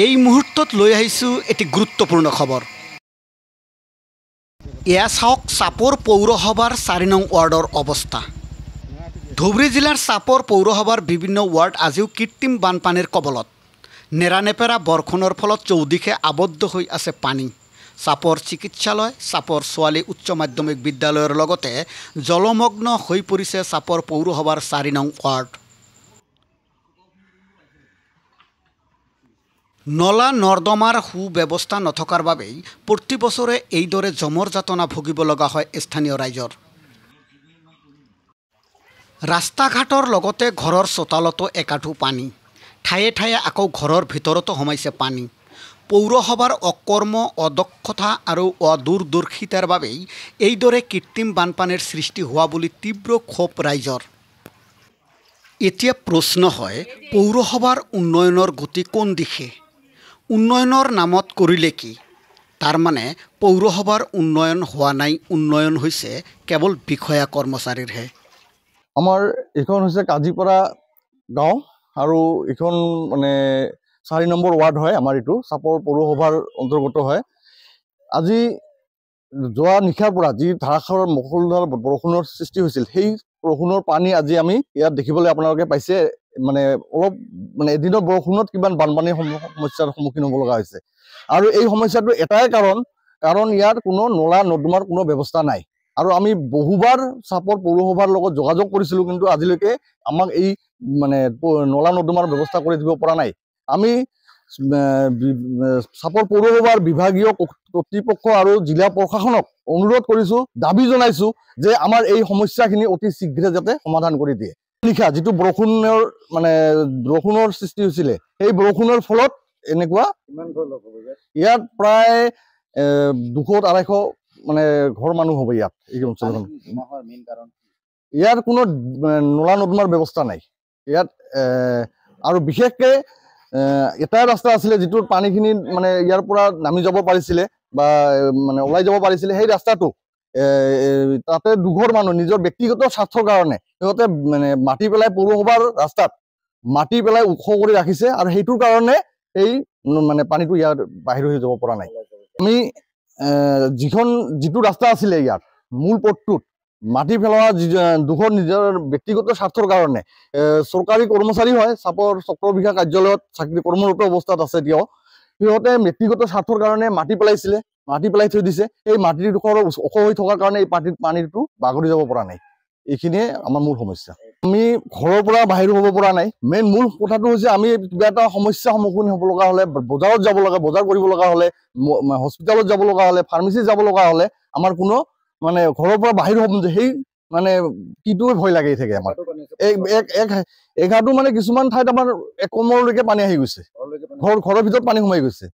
এই মুহূৰ্তত লৈ আহিছোঁ এটি গুৰুত্বপূৰ্ণ খবৰ। এয়া চাওক চাপৰ পৌৰসভাৰ 4 নং ৱাৰ্ডৰ অৱস্থা। ধুবুৰী জিলাৰ চাপৰ পৌৰসভাৰ বিভিন্ন ৱাৰ্ড আজিও কৃত্ৰিম বানপানীৰ কবলত। নেৰানেপেৰা বৰষুণৰ ফলত চৌদিশে আবদ্ধ হৈ আছে পানী। চাপৰ চিকিৎসালয়, চাপৰ ছোৱালী উচ্চ মাধ্যমিক বিদ্যালয়ৰ লগতে জলমগ্ন হৈ পৰিছে চাপৰ পৌৰসভাৰ 4 নং ৱাৰ্ড। নলা নৰ্দমাৰ সুব্যৱস্থা নথকাৰ বাবেই প্ৰতি বছৰে এইদৰে জমৰ যাতনা ভুগিব লগা হয় স্থানীয় ৰাইজৰ। ৰাস্তা ঘাটৰ লগতে ঘৰৰ চোতালতো একাঠু পানী, ঠায়ে ঠায়ে আকৌ ঘৰৰ ভিতৰতো সোমাইছে পানী। পৌৰসভাৰ অকৰ্ম, অদক্ষতা আৰু অদূৰদৰ্শিতাৰ বাবেই এইদৰে কৃত্ৰিম বানপানীৰ সৃষ্টি হোৱা বুলি তীব্ৰ ক্ষোভ ৰাইজৰ। এতিয়া প্ৰশ্ন হয়, পৌৰসভাৰ উন্নয়নৰ গতি কোন দিশে? উন্নয়নৰ নামত কৰিলে কি? তাৰমানে পৌৰসভাৰ উন্নয়ন হোৱা নাই, উন্নয়ন হৈছে কেৱল বিষয়া কৰ্মচাৰীৰহে। আমাৰ এইখন হৈছে কাজিপাৰা গাঁও আৰু এইখন মানে 4 নম্বৰ ৱাৰ্ড হয়। আমাৰ এইটো চাপৰ পৌৰসভাৰ অন্তৰ্গত হয়। আজি যোৱা নিশাৰ পৰা যি ধাৰাসাৰৰ মুষলধাৰ বৰষুণৰ সৃষ্টি হৈছিল, সেই বৰষুণৰ পানী আজি আমি ইয়াত দেখিবলৈ আপোনালোকে পাইছে। মানে অলপ মানে এদিনৰ বৰষুণত কিমান বানপানীৰ সমস্যাৰ সন্মুখীন হ'ব লগা হৈছে। আৰু এই সমস্যাটো এটাই কাৰণ ইয়াৰ কোনো নলা নৰ্দমাৰ কোনো ব্যৱস্থা নাই। আৰু আমি বহুবাৰ চাপৰ পৌৰসভাৰ লগত যোগাযোগ কৰিছিলোঁ, কিন্তু আজিলৈকে আমাক এই মানে নলা নৰ্দমাৰ ব্যৱস্থা কৰি দিব পৰা নাই। আমি চাপৰ পৌৰসভাৰ বিভাগীয় কৰ্তৃপক্ষ আৰু জিলা প্ৰশাসনক অনুৰোধ কৰিছোঁ, দাবী জনাইছোঁ যে আমাৰ এই সমস্যাখিনি অতি শীঘ্ৰে যাতে সমাধান কৰি দিয়ে। নিশা যিটো বৰষুণৰ সৃষ্টি হৈছিলে, সেই বৰষুণৰ ফলত এনেকুৱা ইয়াত প্ৰায় 200-250 মানে ঘৰ মানুহ হ'ব ইয়াত। এই অঞ্চলখন ইয়াৰ কোনো নলা নৰ্দমাৰ ব্যৱস্থা নাই ইয়াত। আৰু বিশেষকৈ এটাই ৰাস্তা আছিলে যিটো পানীখিনি মানে ইয়াৰ পৰা নামি যাব পাৰিছিলে বা মানে ওলাই যাব পাৰিছিলে। সেই ৰাস্তাটো তাতে দুঘৰ মানুহ নিজৰ ব্যক্তিগত স্বাৰ্থৰ কাৰণে সিহঁতে মানে মাটি পেলাই পৌৰসভাৰ ৰাস্তাত মাটি পেলাই ওখ কৰি ৰাখিছে, আৰু সেইটোৰ কাৰণে এই মানে পানীটো ইয়াত বাহিৰ হৈ যাব পৰা নাই। আমি যিটো ৰাস্তা আছিলে ইয়াৰ মূল পথটোত মাটি পেলোৱা দুঘৰ নিজৰ ব্যক্তিগত স্বাৰ্থৰ কাৰণে, চৰকাৰী কৰ্মচাৰী হয়, চাপৰ চক্ৰবিষয়া কাৰ্যালয়ত চাকৰি কৰ্মৰত অৱস্থাত আছে এতিয়াও। সিহঁতে ব্যক্তিগত স্বাৰ্থৰ কাৰণে মাটি পেলাইছিলে, মাটি পেলাই থৈ দিছে। এই মাটিডোখৰ ওখ হৈ থকাৰ কাৰণে এই পানীটো বাগৰি যাব পৰা নাই। এইখিনিয়ে আমাৰ মূল সমস্যা। আমি ঘৰৰ পৰা বাহিৰ হ'ব পৰা নাই। মূল কথাটো হৈছে আমি কিবা এটা সমস্যাৰ সন্মুখীন হ'ব লগা হ'লে, বজাৰত যাব লগা, বজাৰ কৰিব লগা হ'লে, হস্পিটেলত যাব লগা হ'লে, ফাৰ্মাচীত যাব লগা হ'লে আমাৰ কোনো মানে ঘৰৰ পৰা বাহিৰ হ'ব যে সেই মানে কিটোৱে ভয় লাগি থাকে আমাৰ। এঘাটো মানে কিছুমান ঠাইত আমাৰ 1 কোমৰলৈকে পানী আহি গৈছে, ঘৰৰ ভিতৰত পানী সোমাই গৈছে।